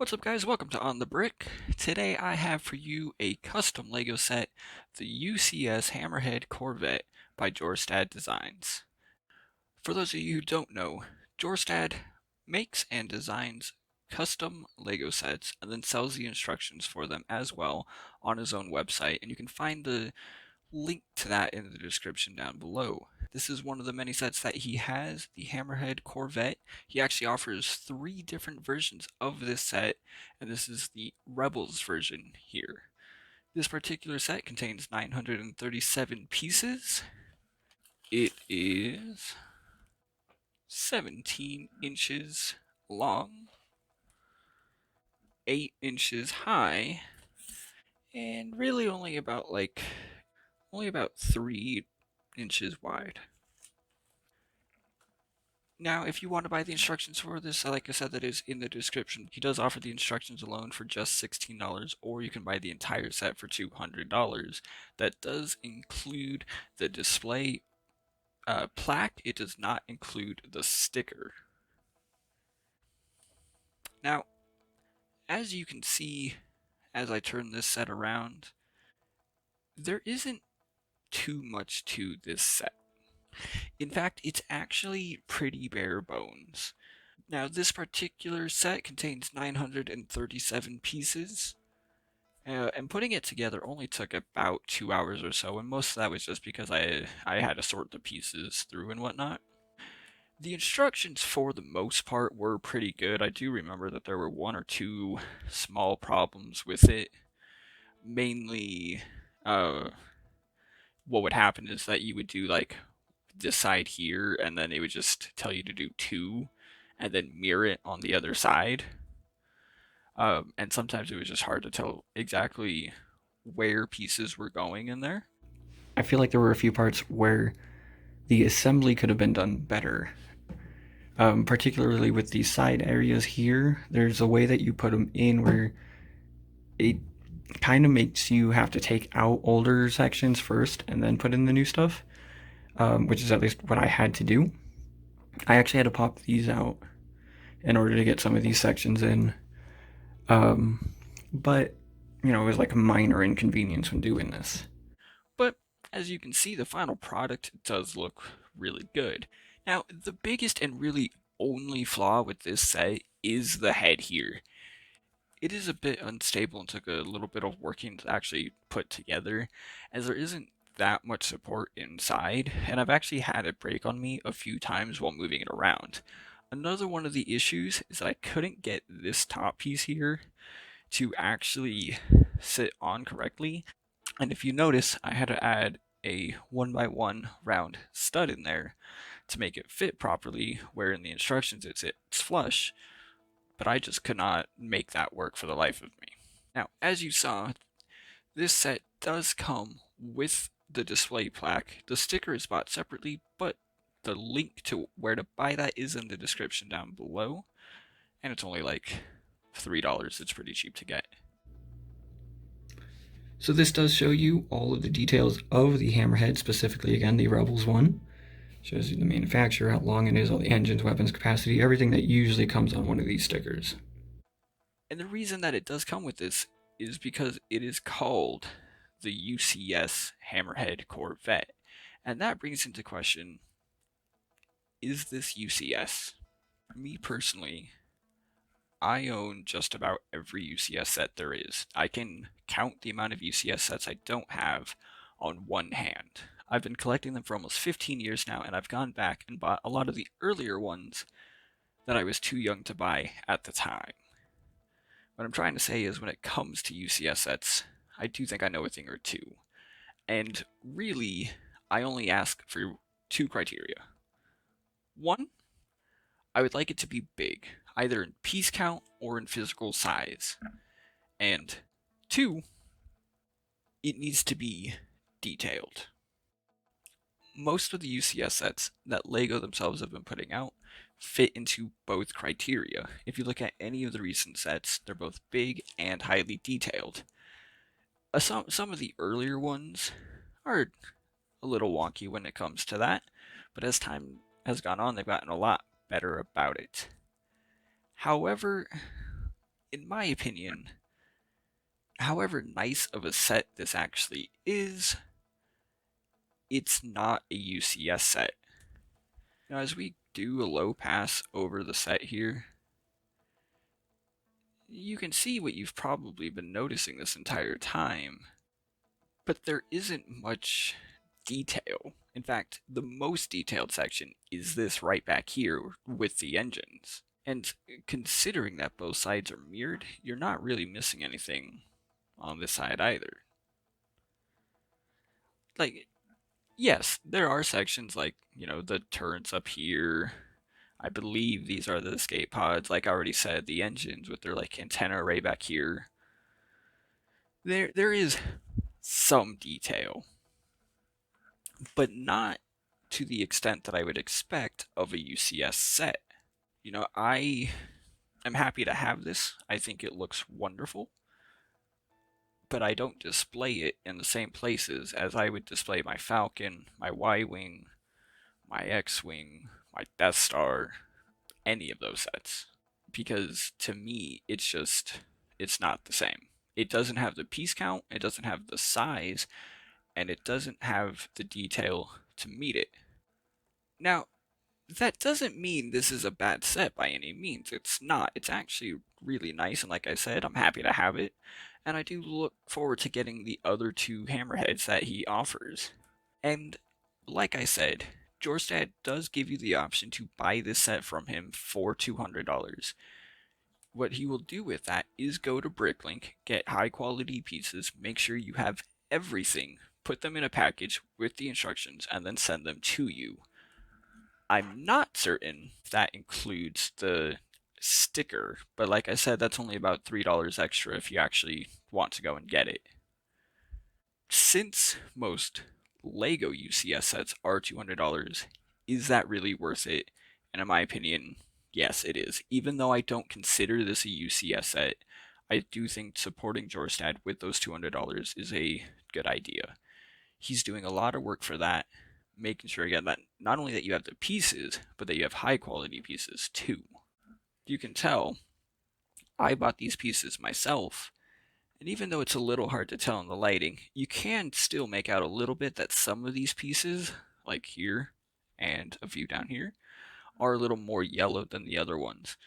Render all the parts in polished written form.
What's up, guys? Welcome to On the Brick. Today I have for you a custom LEGO set, the UCS Hammerhead Corvette by Jorstad Designs. For those of you who don't know, Jorstad makes and designs custom LEGO sets and then sells the instructions for them as well on his own website, and you can find the link to that in the description down below. This is one of the many sets that he has, the Hammerhead Corvette. He actually offers 3 different versions of this set, and this is the Rebels version here. This particular set contains 937 pieces. It is 17 inches long, 8 inches high, and really only about 3 inches wide. Now, if you want to buy the instructions for this, like I said, that is in the description. He does offer the instructions alone for just $16, or you can buy the entire set for $200. That does include the display plaque. It does not include the sticker. Now, as you can see, as I turn this set around, there isn't too much to this set. In fact, it's actually pretty bare bones. Now, this particular set contains 937 pieces, and putting it together only took about 2 hours or so, and most of that was just because I had to sort the pieces through and whatnot. The instructions, for the most part, were pretty good. I do remember that there were 1 or 2 small problems with it. Mainly, what would happen is that you would do like this side here, and then it would just tell you to do 2, and then mirror it on the other side. And sometimes it was just hard to tell exactly where pieces were going in there. I feel like there were a few parts where the assembly could have been done better. Particularly with these side areas here, there's a way that you put them in where it kind of makes you have to take out older sections first and then put in the new stuff, which is at least what I had to do. I actually had to pop these out in order to get some of these sections in. But, it was like a minor inconvenience when doing this. But as you can see, the final product does look really good. Now, the biggest and really only flaw with this set is the head here. It is a bit unstable and took a little bit of working to actually put together, as there isn't that much support inside, and I've actually had it break on me a few times while moving it around. Another one of the issues is that I couldn't get this top piece here to actually sit on correctly. And if you notice, I had to add a 1x1 round stud in there to make it fit properly, where in the instructions it's flush, but I just could not make that work for the life of me. Now, as you saw, this set does come with the display plaque. The sticker is bought separately, but the link to where to buy that is in the description down below, and it's only like $3. It's pretty cheap to get. So this does show you all of the details of the Hammerhead, specifically again the Rebels one. Shows you the manufacturer, how long it is, all the engines, weapons capacity, everything that usually comes on one of these stickers. And the reason that it does come with this is because it is called the UCS Hammerhead Corvette. And that brings into question, is this UCS? For me personally, I own just about every UCS set there is. I can count the amount of UCS sets I don't have on one hand. I've been collecting them for almost 15 years now, and I've gone back and bought a lot of the earlier ones that I was too young to buy at the time. What I'm trying to say is, when it comes to UCS sets, I do think I know a thing or two. And really, I only ask for 2 criteria. One, I would like it to be big, either in piece count or in physical size. And 2, it needs to be detailed. Most of the UCS sets that LEGO themselves have been putting out fit into both criteria. If you look at any of the recent sets, they're both big and highly detailed. Some of the earlier ones are a little wonky when it comes to that, but as time has gone on, they've gotten a lot better about it. However, in my opinion, however nice of a set this actually is, it's not a UCS set. Now, as we do a low pass over the set here, you can see what you've probably been noticing this entire time, but there isn't much detail. In fact, the most detailed section is this right back here with the engines. And considering that both sides are mirrored, you're not really missing anything on this side either. Like, yes, there are sections like, the turrets up here. I believe these are the escape pods. Like I already said, the engines with their like antenna array back here. There is some detail, but not to the extent that I would expect of a UCS set. I am happy to have this. I think it looks wonderful, but I don't display it in the same places as I would display my Falcon, my Y-Wing, my X-Wing, my Death Star, any of those sets. Because to me, it's not the same. It doesn't have the piece count, it doesn't have the size, and it doesn't have the detail to meet it. Now, that doesn't mean this is a bad set by any means. It's not. It's actually really nice, and like I said, I'm happy to have it. And I do look forward to getting the other two Hammerheads that he offers. And like I said, Jorstad does give you the option to buy this set from him for $200. What he will do with that is go to Bricklink, get high quality pieces, make sure you have everything, put them in a package with the instructions, and then send them to you. I'm not certain if that includes the sticker, but like I said, that's only about $3 extra if you actually want to go and get it. Since most LEGO UCS sets are $200, is that really worth it? And in my opinion, yes, it is. Even though I don't consider this a UCS set, I do think supporting Jorstad with those $200 is a good idea. He's doing a lot of work for that, making sure again that not only that you have the pieces, but that you have high quality pieces too. You can tell I bought these pieces myself, and even though it's a little hard to tell in the lighting, you can still make out a little bit that some of these pieces, like here and a few down here, are a little more yellow than the other ones.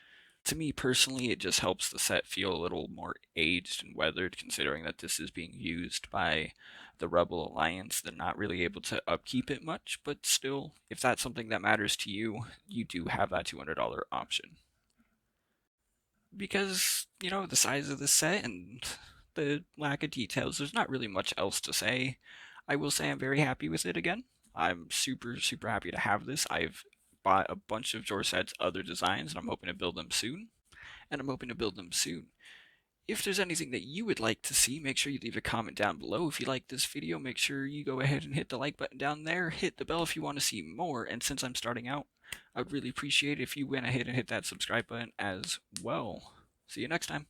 To me personally, it just helps the set feel a little more aged and weathered, considering that this is being used by the Rebel Alliance. They're not really able to upkeep it much, but still, if that's something that matters to you, you do have that $200 option. Because, the size of the set and the lack of details, there's not really much else to say. I will say I'm very happy with it again. I'm super, super happy to have this. I've bought a bunch of Jorstad's other designs, and I'm hoping to build them soon. If there's anything that you would like to see, make sure you leave a comment down below. If you like this video, make sure you go ahead and hit the like button down there. Hit the bell if you want to see more. And since I'm starting out, I would really appreciate it if you went ahead and hit that subscribe button as well. See you next time.